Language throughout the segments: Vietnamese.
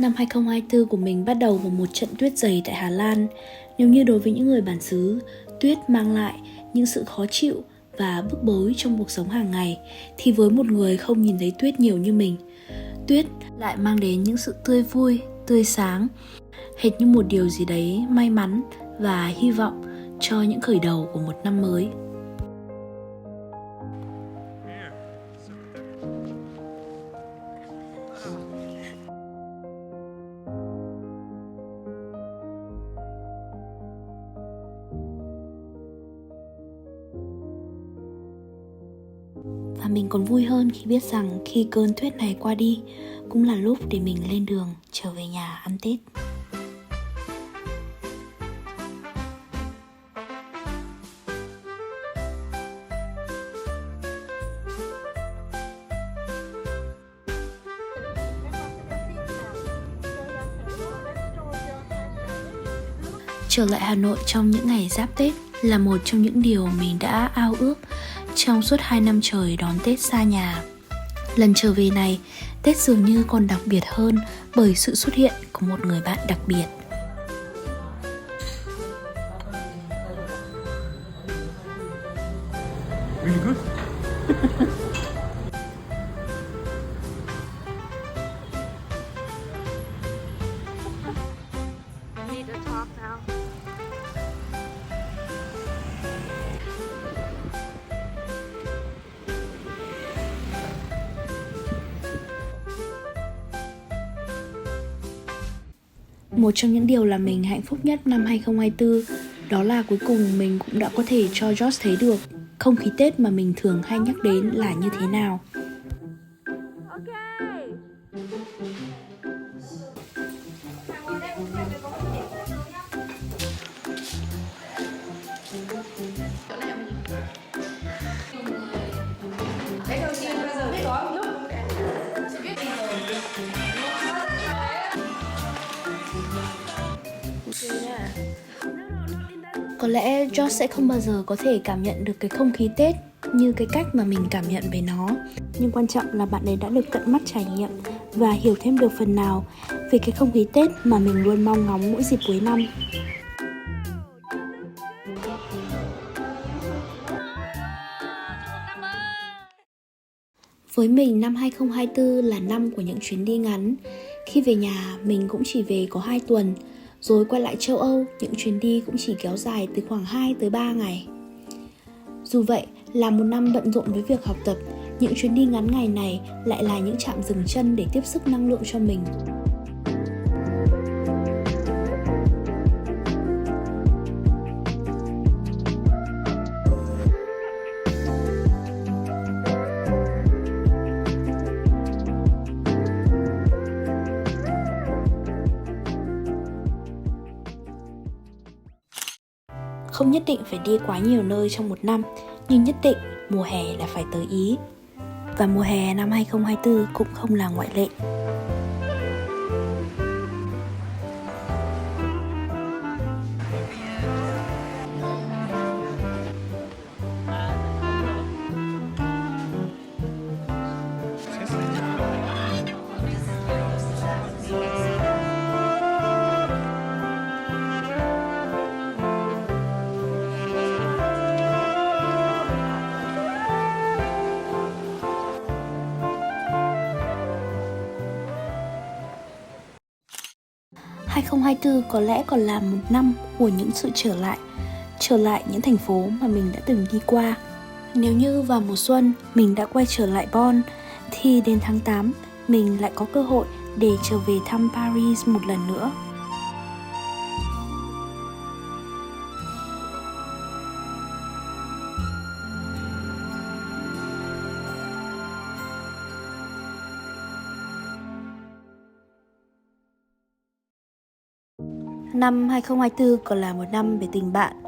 Năm 2024 của mình bắt đầu bằng một trận tuyết dày tại Hà Lan. Nếu như đối với những người bản xứ, tuyết mang lại những sự khó chịu và bức bối trong cuộc sống hàng ngày, thì với một người không nhìn thấy tuyết nhiều như mình, tuyết lại mang đến những sự tươi vui, tươi sáng, hệt như một điều gì đấy may mắn và hy vọng cho những khởi đầu của một năm mới. Và mình còn vui hơn khi biết rằng khi cơn tuyết này qua đi, cũng là lúc để mình lên đường trở về nhà ăn Tết. Trở lại Hà Nội trong những ngày giáp Tết là một trong những điều mình đã ao ước trong suốt 2 năm trời đón Tết xa nhà. Lần trở về này, Tết dường như còn đặc biệt hơn bởi sự xuất hiện của một người bạn đặc biệt. Really good. Need to talk now. Một trong những điều làm mình hạnh phúc nhất năm 2024 đó là cuối cùng mình cũng đã có thể cho George thấy được không khí Tết mà mình thường hay nhắc đến là như thế nào. Okay. Có lẽ George sẽ không bao giờ có thể cảm nhận được cái không khí Tết như cái cách mà mình cảm nhận về nó. Nhưng quan trọng là bạn ấy đã được tận mắt trải nghiệm và hiểu thêm được phần nào về cái không khí Tết mà mình luôn mong ngóng mỗi dịp cuối năm. Với mình, năm 2024 là năm của những chuyến đi ngắn. Khi về nhà, mình cũng chỉ về có 2 tuần. Rồi quay lại châu Âu, những chuyến đi cũng chỉ kéo dài từ khoảng 2 tới 3 ngày. Dù vậy, là một năm bận rộn với việc học tập, những chuyến đi ngắn ngày này lại là những trạm dừng chân để tiếp sức năng lượng cho mình. Không nhất định phải đi quá nhiều nơi trong một năm, nhưng nhất định mùa hè là phải tới Ý. Và mùa hè năm 2024 cũng không là ngoại lệ. Hai 2024 có lẽ còn là một năm của những sự trở lại những thành phố mà mình đã từng đi qua. Nếu như vào mùa xuân mình đã quay trở lại Bonn, thì đến tháng 8 mình lại có cơ hội để trở về thăm Paris một lần nữa. Năm 2024 còn là một năm về tình bạn.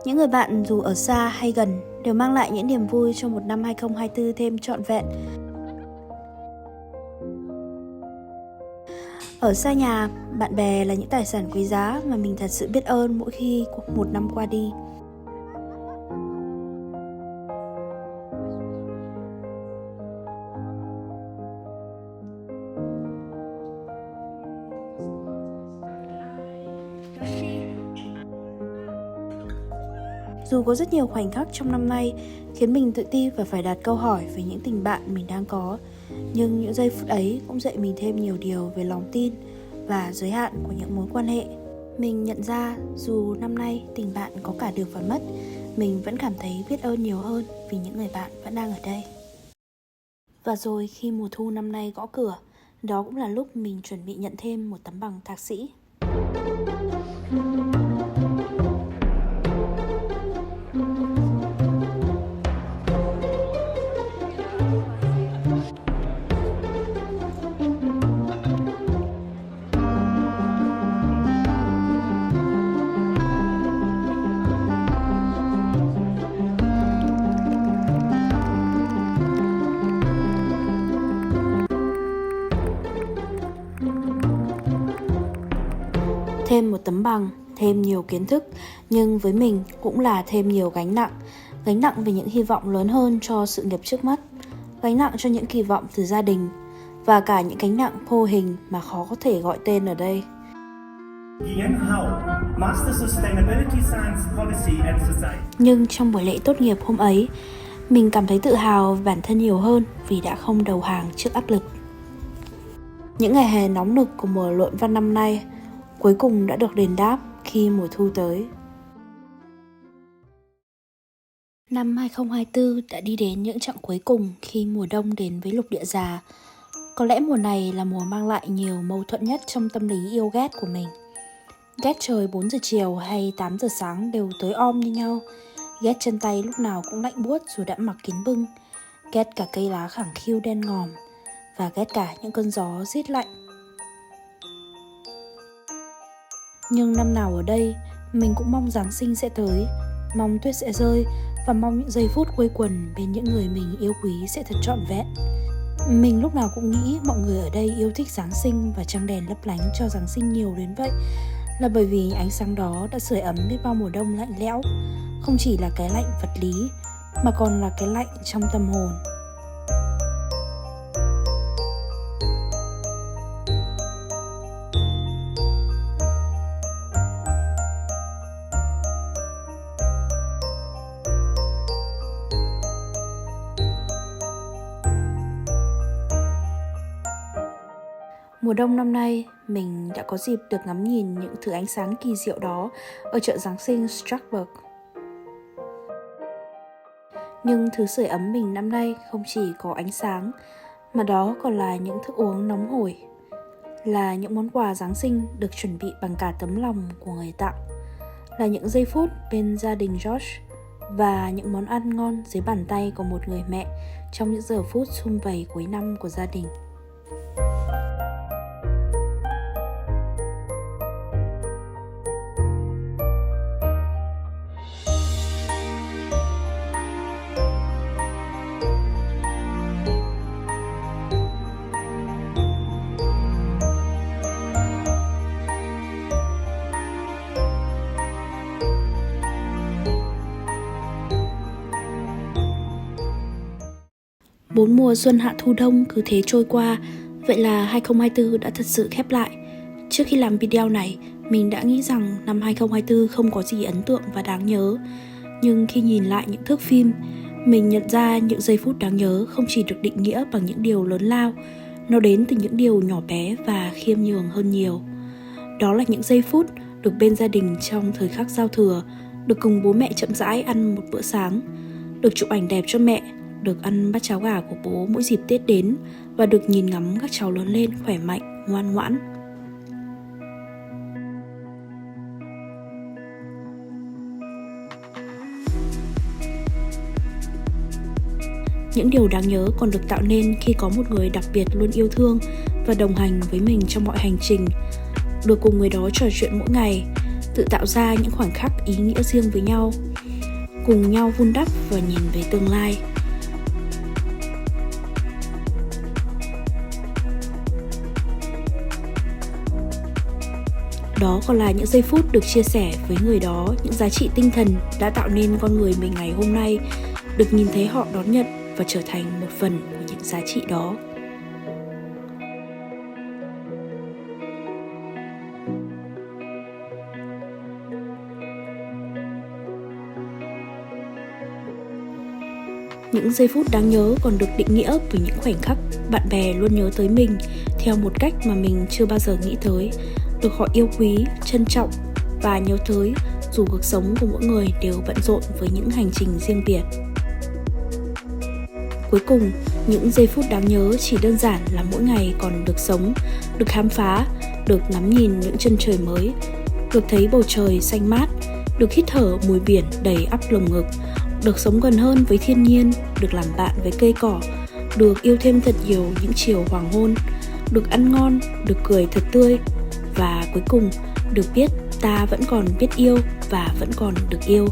Những người bạn dù ở xa hay gần đều mang lại những niềm vui cho một năm 2024 thêm trọn vẹn. Ở xa nhà, bạn bè là những tài sản quý giá mà mình thật sự biết ơn mỗi khi một năm qua đi. Dù có rất nhiều khoảnh khắc trong năm nay khiến mình tự ti và phải đặt câu hỏi về những tình bạn mình đang có, nhưng những giây phút ấy cũng dạy mình thêm nhiều điều về lòng tin và giới hạn của những mối quan hệ. Mình nhận ra dù năm nay tình bạn có cả được và mất, mình vẫn cảm thấy biết ơn nhiều hơn vì những người bạn vẫn đang ở đây. Và rồi khi mùa thu năm nay gõ cửa, đó cũng là lúc mình chuẩn bị nhận thêm một tấm bằng thạc sĩ. Thêm một tấm bằng, thêm nhiều kiến thức, nhưng với mình cũng là thêm nhiều gánh nặng. Gánh nặng về những hy vọng lớn hơn cho sự nghiệp trước mắt, gánh nặng cho những kỳ vọng từ gia đình, và cả những gánh nặng vô hình mà khó có thể gọi tên ở đây. Nhưng trong buổi lễ tốt nghiệp hôm ấy, mình cảm thấy tự hào về bản thân nhiều hơn vì đã không đầu hàng trước áp lực. Những ngày hè nóng nực của mùa luận văn năm nay cuối cùng đã được đền đáp khi mùa thu tới. Năm 2024 đã đi đến những chặng cuối cùng khi mùa đông đến với lục địa già. Có lẽ mùa này là mùa mang lại nhiều mâu thuẫn nhất trong tâm lý yêu ghét của mình. Ghét trời 4 giờ chiều hay 8 giờ sáng đều tối om như nhau. Ghét chân tay lúc nào cũng lạnh buốt dù đã mặc kín bưng. Ghét cả cây lá khẳng khiu đen ngòm. Và ghét cả những cơn gió rít lạnh. Nhưng năm nào ở đây, mình cũng mong Giáng sinh sẽ tới, mong tuyết sẽ rơi và mong những giây phút quây quần bên những người mình yêu quý sẽ thật trọn vẹn. Mình lúc nào cũng nghĩ mọi người ở đây yêu thích Giáng sinh và trăng đèn lấp lánh cho Giáng sinh nhiều đến vậy là bởi vì ánh sáng đó đã sưởi ấm biết bao mùa đông lạnh lẽo, không chỉ là cái lạnh vật lý mà còn là cái lạnh trong tâm hồn. Mùa đông năm nay, mình đã có dịp được ngắm nhìn những thứ ánh sáng kỳ diệu đó ở chợ Giáng sinh Strasbourg. Nhưng thứ sưởi ấm mình năm nay không chỉ có ánh sáng, mà đó còn là những thức uống nóng hổi, là những món quà Giáng sinh được chuẩn bị bằng cả tấm lòng của người tặng, là những giây phút bên gia đình George và những món ăn ngon dưới bàn tay của một người mẹ trong những giờ phút sum vầy cuối năm của gia đình. Bốn mùa xuân hạ thu đông cứ thế trôi qua, vậy là 2024 đã thật sự khép lại. Trước khi làm video này, mình đã nghĩ rằng năm 2024 không có gì ấn tượng và đáng nhớ. Nhưng khi nhìn lại những thước phim, mình nhận ra những giây phút đáng nhớ không chỉ được định nghĩa bằng những điều lớn lao, nó đến từ những điều nhỏ bé và khiêm nhường hơn nhiều. Đó là những giây phút được bên gia đình trong thời khắc giao thừa, được cùng bố mẹ chậm rãi ăn một bữa sáng, được chụp ảnh đẹp cho mẹ, được ăn bát cháo gà của bố mỗi dịp Tết đến và được nhìn ngắm các cháu lớn lên khỏe mạnh, ngoan ngoãn. Những điều đáng nhớ còn được tạo nên khi có một người đặc biệt luôn yêu thương và đồng hành với mình trong mọi hành trình, được cùng người đó trò chuyện mỗi ngày, tự tạo ra những khoảnh khắc ý nghĩa riêng với nhau, cùng nhau vun đắp và nhìn về tương lai. Đó còn là những giây phút được chia sẻ với người đó, những giá trị tinh thần đã tạo nên con người mình ngày hôm nay, được nhìn thấy họ đón nhận và trở thành một phần của những giá trị đó. Những giây phút đáng nhớ còn được định nghĩa bởi những khoảnh khắc bạn bè luôn nhớ tới mình theo một cách mà mình chưa bao giờ nghĩ tới, được họ yêu quý, trân trọng và nhớ tới dù cuộc sống của mỗi người đều bận rộn với những hành trình riêng biệt. Cuối cùng, những giây phút đáng nhớ chỉ đơn giản là mỗi ngày còn được sống, được khám phá, được ngắm nhìn những chân trời mới, được thấy bầu trời xanh mát, được hít thở mùi biển đầy ắp lồng ngực, được sống gần hơn với thiên nhiên, được làm bạn với cây cỏ, được yêu thêm thật nhiều những chiều hoàng hôn, được ăn ngon, được cười thật tươi và cuối cùng được biết ta vẫn còn biết yêu và vẫn còn được yêu.